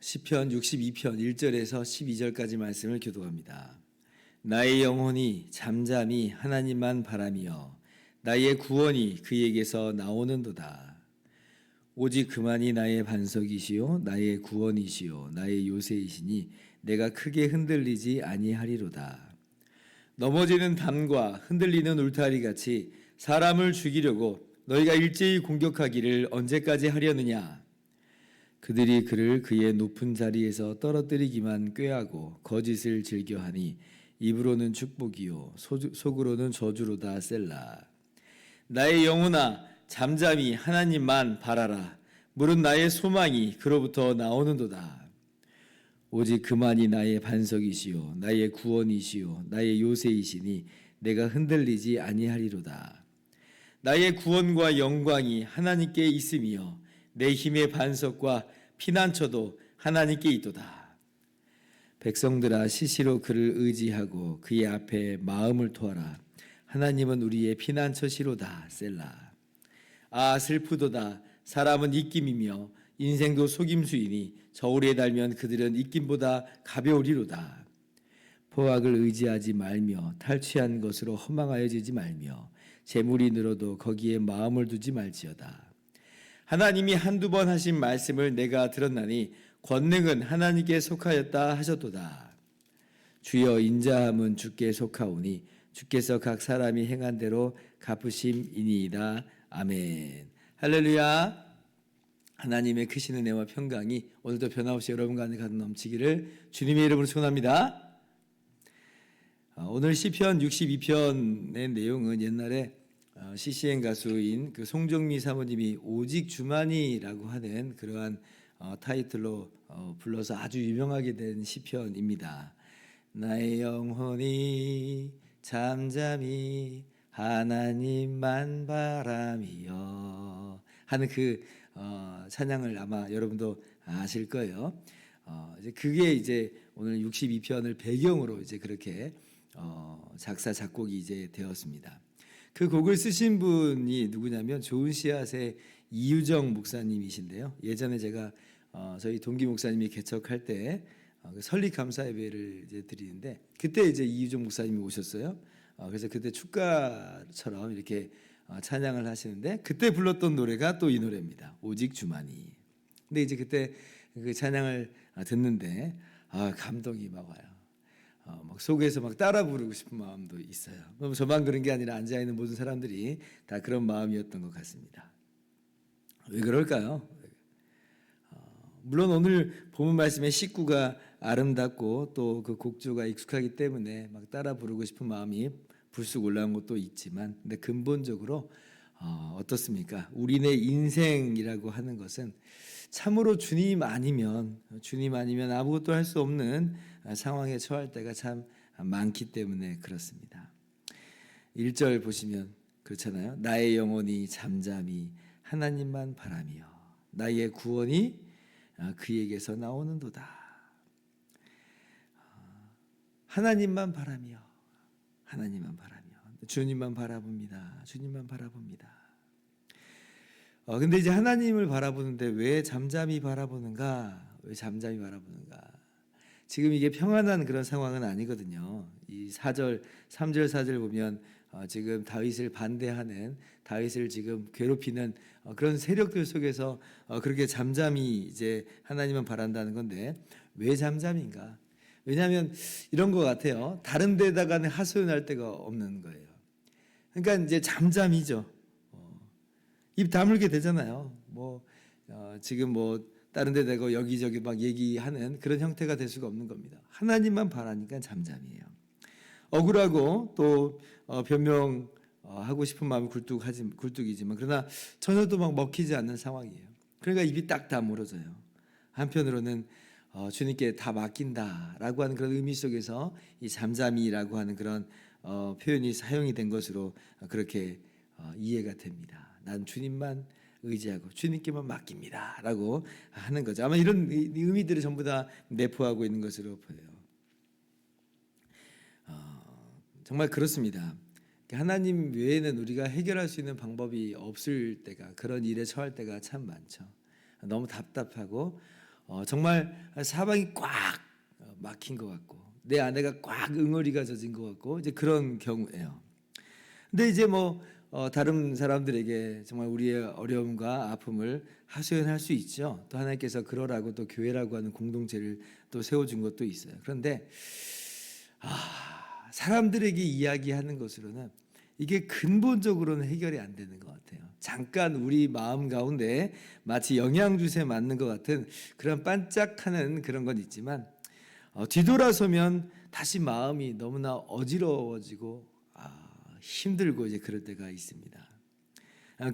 시편 62편 1절에서 12절까지 말씀을 교독합니다. 나의 영혼이 잠잠히 하나님만 바라며 나의 구원이 그에게서 나오는도다. 오직 그만이 나의 반석이시요 나의 구원이시요 나의 요새이시니 내가 크게 흔들리지 아니하리로다. 넘어지는 담과 흔들리는 울타리같이 사람을 죽이려고 너희가 일제히 공격하기를 언제까지 하려느냐. 그들이 그를 그의 높은 자리에서 떨어뜨리기만 꾀하고 거짓을 즐겨하니 입으로는 축복이요 속으로는 저주로다. 셀라. 나의 영혼아 잠잠히 하나님만 바라라. 무릇 나의 소망이 그로부터 나오는도다. 오직 그만이 나의 반석이시요 나의 구원이시요 나의 요새이시니 내가 흔들리지 아니하리로다. 나의 구원과 영광이 하나님께 있으며 내 힘의 반석과 피난처도 하나님께 있도다. 백성들아 시시로 그를 의지하고 그의 앞에 마음을 토하라. 하나님은 우리의 피난처시로다. 셀라. 아 슬프도다. 사람은 입김이며 인생도 속임수이니 저울에 달면 그들은 입김보다 가벼우리로다. 포악을 의지하지 말며 탈취한 것으로 허망하여지지 말며 재물이 늘어도 거기에 마음을 두지 말지어다. 하나님이 한두 번 하신 말씀을 내가 들었나니 권능은 하나님께 속하였다 하셨도다. 주여 인자함은 주께 속하오니 주께서 각 사람이 행한 대로 갚으심이니이다. 아멘. 할렐루야. 하나님의 크신 은혜와 평강이 오늘도 변함없이 여러분 가운데 가득 넘치기를 주님의 이름으로 축원합니다. 오늘 시편 62편의 내용은 옛날에 CCN 가수인 그 송정미 사모님이 오직 주만이라고 하는 그러한 타이틀로 불러서 아주 유명하게 된 시편입니다. 나의 영혼이 잠잠히 하나님만 바라며 하는 그 찬양을 아마 여러분도 아실 거예요. 이제 그게 이제 오늘 62편을 배경으로 이제 그렇게 작사 작곡이 이제 되었습니다. 그 곡을 쓰신 분이 누구냐면 좋은 씨앗의 이유정 목사님이신데요. 예전에 제가 저희 동기 목사님이 개척할 때 설립 감사 예배를 이제 드리는데 그때 이제 이유정 목사님이 오셨어요. 그래서 그때 축가처럼 이렇게 찬양을 하시는데 그때 불렀던 노래가 또 이 노래입니다. 오직 주만이. 근데 이제 그때 그 찬양을 듣는데 감동이 막 와요. 막 속에서 막 따라 부르고 싶은 마음도 있어요. 저만 그런 게 아니라 앉아 있는 모든 사람들이 다 그런 마음이었던 것 같습니다. 왜 그럴까요? 물론 오늘 본문 말씀의 식구가 아름답고 또 그 곡조가 익숙하기 때문에 막 따라 부르고 싶은 마음이 불쑥 올라온 것도 있지만, 근데 근본적으로 어떻습니까? 우리네 인생이라고 하는 것은 참으로 주님 아니면 아무것도 할 수 없는 상황에 처할 때가 참 많기 때문에 그렇습니다. 1절 보시면 그렇잖아요. 나의 영혼이 잠잠히 하나님만 바라며 나의 구원이 그에게서 나오는도다. 하나님만 바라며 주님만 바라봅니다. 근데 이제 하나님을 바라보는데 왜 잠잠히 바라보는가? 지금 이게 평안한 그런 상황은 아니거든요. 이 3절 4절 보면 지금 다윗을 반대하는, 다윗을 지금 괴롭히는 그런 세력들 속에서 그렇게 잠잠히 이제 하나님만 바란다는 건데 왜 잠잠인가? 왜냐하면 이런 것 같아요. 다른 데다가는 하소연할 데가 없는 거예요. 그러니까 이제 잠잠이죠. 입 다물게 되잖아요. 지금 다른 데 대고 여기저기 막 얘기하는 그런 형태가 될 수가 없는 겁니다. 하나님만 바라니까 잠잠이에요. 억울하고 또 변명하고 싶은 마음이 굴뚝이지만 그러나 전혀도 막 먹히지 않는 상황이에요. 그러니까 입이 딱 다물어져요. 한편으로는 주님께 다 맡긴다라고 하는 그런 의미 속에서 이 잠잠이라고 하는 그런 표현이 사용이 된 것으로 그렇게 이해가 됩니다. 난 주님만 의지하고 주님께만 맡깁니다라고 하는 거죠. 아마 이런 의미들을 전부 다 내포하고 있는 것으로 보여요. 정말 그렇습니다. 하나님 외에는 우리가 해결할 수 있는 방법이 없을 때가, 그런 일에 처할 때가 참 많죠. 너무 답답하고 정말 사방이 꽉 막힌 것 같고 내 안에가 꽉 응어리가 젖은 것 같고 이제 그런 경우예요. 근데 이제 다른 사람들에게 정말 우리의 어려움과 아픔을 하소연할 수 있죠. 또 하나님께서 그러라고 또 교회라고 하는 공동체를 또 세워준 것도 있어요. 그런데 사람들에게 이야기하는 것으로는 이게 근본적으로는 해결이 안 되는 것 같아요. 잠깐 우리 마음 가운데 마치 영양주스에 맞는 것 같은 그런 반짝하는 그런 건 있지만 뒤돌아서면 다시 마음이 너무나 어지러워지고 힘들고 이제 그럴 때가 있습니다.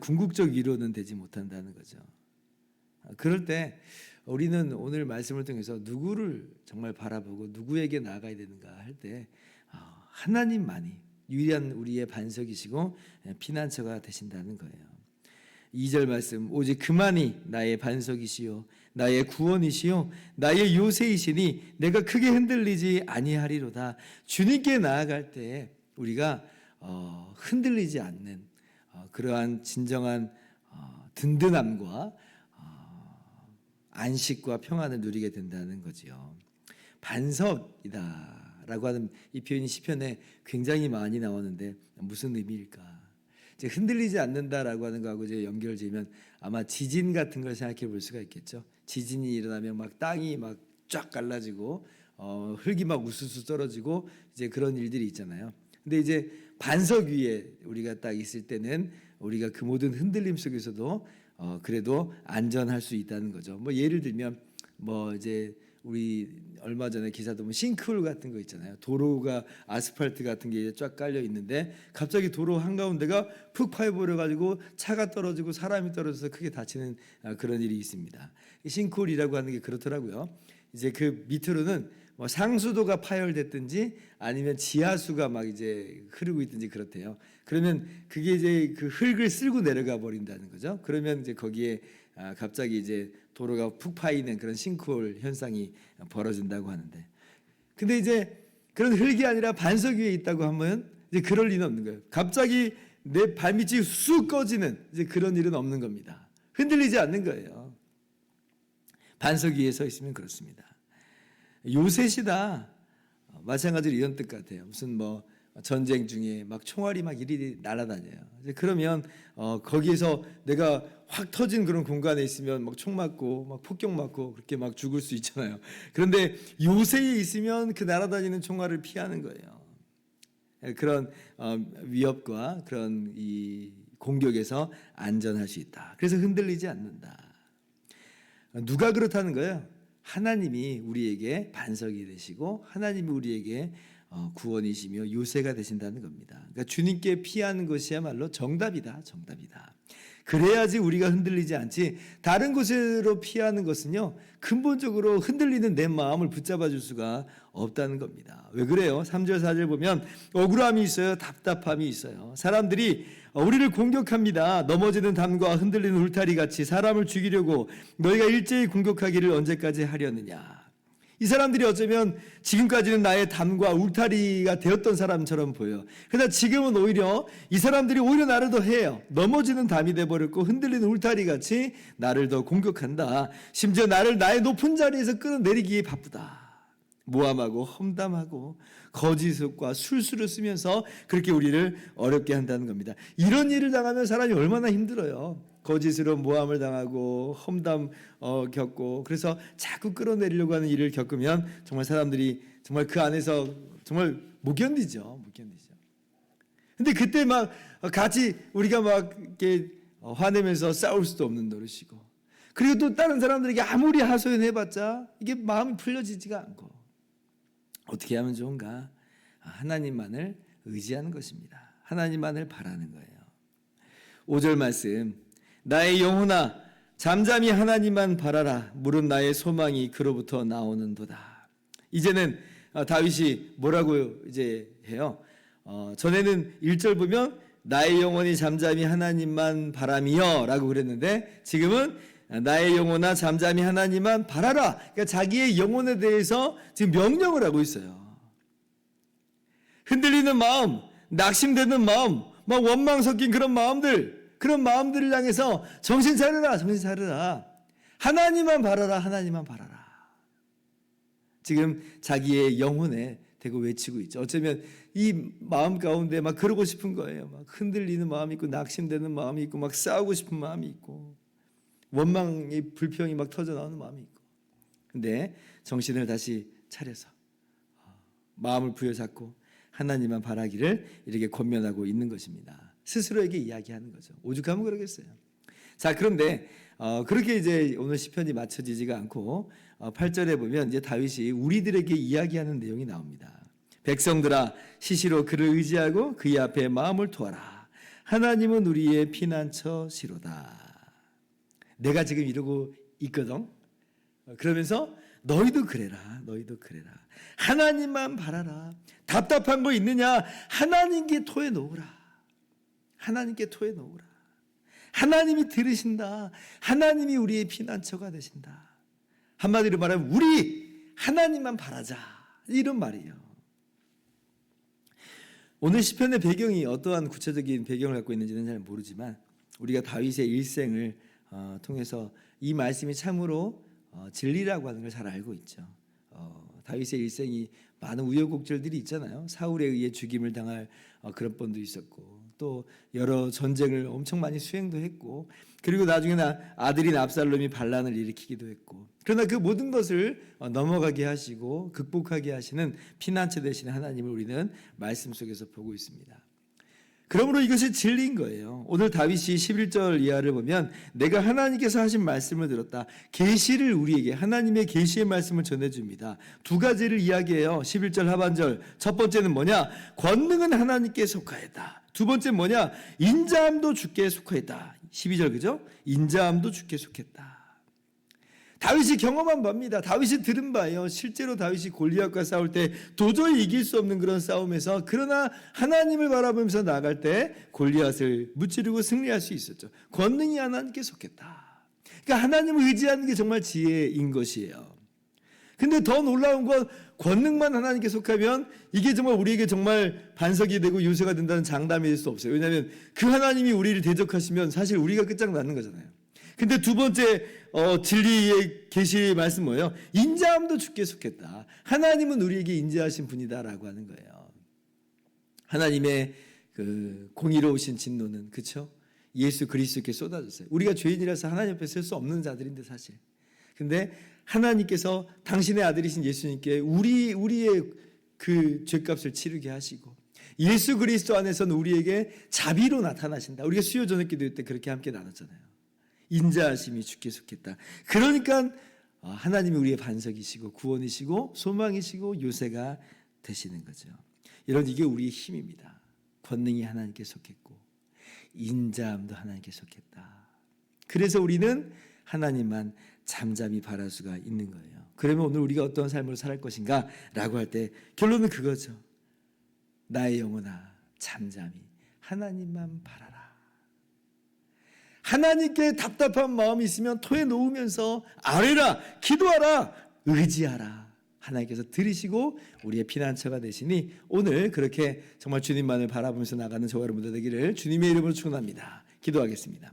궁극적 위로는 되지 못한다는 거죠. 그럴 때 우리는 오늘 말씀을 통해서 누구를 정말 바라보고 누구에게 나아가야 되는가 할 때 하나님만이 유일한 우리의 반석이시고 피난처가 되신다는 거예요. 2절 말씀, 오직 그만이 나의 반석이시요 나의 구원이시요 나의 요새이시니 내가 크게 흔들리지 아니하리로다. 주님께 나아갈 때 우리가 흔들리지 않는 그러한 진정한 든든함과 안식과 평안을 누리게 된다는 거지요. 반석이다라고 하는 이 표현이 시편에 굉장히 많이 나오는데 무슨 의미일까? 이제 흔들리지 않는다라고 하는 거하고 이제 연결지으면 아마 지진 같은 걸 생각해 볼 수가 있겠죠. 지진이 일어나면 막 땅이 막 쫙 갈라지고 흙이 막 우수수 떨어지고 이제 그런 일들이 있잖아요. 근데 이제 반석 위에 우리가 딱 있을 때는 우리가 그 모든 흔들림 속에서도 그래도 안전할 수 있다는 거죠. 예를 들면 이제 우리 얼마 전에 기사도 보면 싱크홀 같은 거 있잖아요. 도로가 아스팔트 같은 게 쫙 깔려 있는데 갑자기 도로 한가운데가 푹 파여버려 가지고 차가 떨어지고 사람이 떨어져서 크게 다치는 그런 일이 있습니다. 싱크홀이라고 하는 게 그렇더라고요. 이제 그 밑으로는 상수도가 파열됐든지 아니면 지하수가 막 이제 흐르고 있든지 그렇대요. 그러면 그게 이제 그 흙을 쓸고 내려가 버린다는 거죠. 그러면 이제 거기에 갑자기 이제 도로가 푹 파이는 그런 싱크홀 현상이 벌어진다고 하는데, 근데 이제 그런 흙이 아니라 반석 위에 있다고 하면 이제 그럴 리는 없는 거예요. 갑자기 내 발밑이 쑥 꺼지는 이제 그런 일은 없는 겁니다. 흔들리지 않는 거예요. 반석 위에 서 있으면 그렇습니다. 요새시다 마찬가지로 이런 뜻 같아요. 무슨 전쟁 중에 막 총알이 막 이리 날아다녀요. 이제 그러면 거기에서 내가 확 터진 그런 공간에 있으면 막 총 맞고 막 폭격 맞고 그렇게 막 죽을 수 있잖아요. 그런데 요새에 있으면 그 날아다니는 총알을 피하는 거예요. 그런 위협과 그런 이 공격에서 안전할 수 있다. 그래서 흔들리지 않는다. 누가 그렇다는 거예요? 하나님이 우리에게 반석이 되시고 하나님이 우리에게 구원이시며 요새가 되신다는 겁니다. 그러니까 주님께 피하는 것이야말로 정답이다. 그래야지 우리가 흔들리지 않지, 다른 곳으로 피하는 것은요 근본적으로 흔들리는 내 마음을 붙잡아 줄 수가 없다는 겁니다. 왜 그래요? 3절 4절 보면 억울함이 있어요. 답답함이 있어요. 사람들이 우리를 공격합니다. 넘어지는 담과 흔들리는 울타리 같이 사람을 죽이려고 너희가 일제히 공격하기를 언제까지 하려느냐. 이 사람들이 어쩌면 지금까지는 나의 담과 울타리가 되었던 사람처럼 보여. 그러나 지금은 오히려 이 사람들이 오히려 나를 더 해요. 넘어지는 담이 돼버렸고 흔들리는 울타리같이 나를 더 공격한다. 심지어 나를 나의 높은 자리에서 끌어내리기에 바쁘다. 모함하고 험담하고 거짓과 술수를 쓰면서 그렇게 우리를 어렵게 한다는 겁니다. 이런 일을 당하면 사람이 얼마나 힘들어요. 거짓으로 모함을 당하고 험담 겪고, 그래서 자꾸 끌어내리려고 하는 일을 겪으면 정말 사람들이 정말 그 안에서 정말 못 견디죠. 근데 그때 막 같이 우리가 막 이렇게 화내면서 싸울 수도 없는 노릇이고, 그리고 또 다른 사람들에게 아무리 하소연해봤자 이게 마음이 풀려지지가 않고, 어떻게 하면 좋은가? 하나님만을 의지하는 것입니다. 하나님만을 바라는 거예요. 5절 말씀, 나의 영혼아 잠잠히 하나님만 바라라. 무릇 나의 소망이 그로부터 나오는도다. 이제는 다윗이 뭐라고 이제 해요? 전에는 1절 보면 나의 영혼이 잠잠히 하나님만 바라미여 라고 그랬는데 지금은 나의 영혼아 잠잠히 하나님만 바라라. 그러니까 자기의 영혼에 대해서 지금 명령을 하고 있어요. 흔들리는 마음, 낙심되는 마음, 막 원망 섞인 그런 마음들을 향해서 정신 차려라, 정신 차려라. 하나님만 바라라, 하나님만 바라라. 지금 자기의 영혼에 대고 외치고 있죠. 어쩌면 이 마음 가운데 막 그러고 싶은 거예요. 막 흔들리는 마음이 있고 낙심되는 마음이 있고 막 싸우고 싶은 마음이 있고 원망이 불평이 막 터져 나오는 마음이 있고. 근데 정신을 다시 차려서 마음을 부여잡고 하나님만 바라기를 이렇게 권면하고 있는 것입니다. 스스로에게 이야기하는 거죠. 오죽하면 그러겠어요. 자, 그런데 그렇게 이제 오늘 시편이 맞춰지지가 않고 8절에 보면 이제 다윗이 우리들에게 이야기하는 내용이 나옵니다. 백성들아 시시로 그를 의지하고 그의 앞에 마음을 두어라. 하나님은 우리의 피난처시로다. 내가 지금 이러고 있거든. 그러면서 너희도 그래라. 너희도 그래라. 하나님만 바라라. 답답한 거 있느냐? 하나님께 토해놓으라. 하나님께 토해놓으라. 하나님이 들으신다. 하나님이 우리의 피난처가 되신다. 한마디로 말하면 우리 하나님만 바라자. 이런 말이에요. 오늘 시편의 배경이 어떠한 구체적인 배경을 갖고 있는지는 잘 모르지만 우리가 다윗의 일생을 통해서 이 말씀이 참으로 진리라고 하는 걸 잘 알고 있죠. 다윗의 일생이 많은 우여곡절들이 있잖아요. 사울에 의해 죽임을 당할 그런 번도 있었고 또 여러 전쟁을 엄청 많이 수행도 했고 그리고 나중에는 아들인 압살롬이 반란을 일으키기도 했고 그러나 그 모든 것을 넘어가게 하시고 극복하게 하시는 피난처 되시는 하나님을 우리는 말씀 속에서 보고 있습니다. 그러므로 이것이 진리인 거예요. 오늘 다윗이 11절 이하를 보면 내가 하나님께서 하신 말씀을 들었다. 계시를 우리에게 하나님의 계시의 말씀을 전해줍니다. 두 가지를 이야기해요. 11절 하반절. 첫 번째는 뭐냐? 권능은 하나님께 속하였다. 두 번째 뭐냐? 인자함도 주께 속하였다. 12절 그죠? 인자함도 주께 속했다. 다윗이 경험한 바입니다. 다윗이 들은 바예요. 실제로 다윗이 골리앗과 싸울 때 도저히 이길 수 없는 그런 싸움에서 그러나 하나님을 바라보면서 나아갈 때 골리앗을 무찌르고 승리할 수 있었죠. 권능이 하나님께 속했다. 그러니까 하나님을 의지하는 게 정말 지혜인 것이에요. 근데 더 놀라운 건 권능만 하나님께 속하면 이게 정말 우리에게 정말 반석이 되고 요새가 된다는 장담이 될 수 없어요. 왜냐하면 그 하나님이 우리를 대적하시면 사실 우리가 끝장나는 거잖아요. 근데 두 번째 진리의 계시의 말씀 뭐예요? 인자함도 주께 속했다. 하나님은 우리에게 인자하신 분이다라고 하는 거예요. 하나님의 그 공의로우신 진노는 그렇죠? 예수 그리스도께 쏟아졌어요. 우리가 죄인이라서 하나님 앞에 설 수 없는 자들인데 사실. 근데 하나님께서 당신의 아들이신 예수님께 우리의 그 죄값을 치르게 하시고 예수 그리스도 안에서는 우리에게 자비로 나타나신다. 우리가 수요 저녁 기도회 때 그렇게 함께 나눴잖아요. 인자하심이 주께 속했다. 그러니까 하나님이 우리의 반석이시고 구원이시고 소망이시고 요새가 되시는 거죠. 여러분 이게 우리의 힘입니다. 권능이 하나님께 속했고 인자함도 하나님께 속했다. 그래서 우리는 하나님만 잠잠히 바랄 수가 있는 거예요. 그러면 오늘 우리가 어떤 삶으로 살 것인가 라고 할 때 결론은 그거죠. 나의 영혼아 잠잠히 하나님만 바라라. 하나님께 답답한 마음이 있으면 토해 놓으면서 아뢰라, 기도하라, 의지하라. 하나님께서 들으시고 우리의 피난처가 되시니 오늘 그렇게 정말 주님만을 바라보면서 나가는 저와 여러분들 되기를 주님의 이름으로 축원합니다. 기도하겠습니다.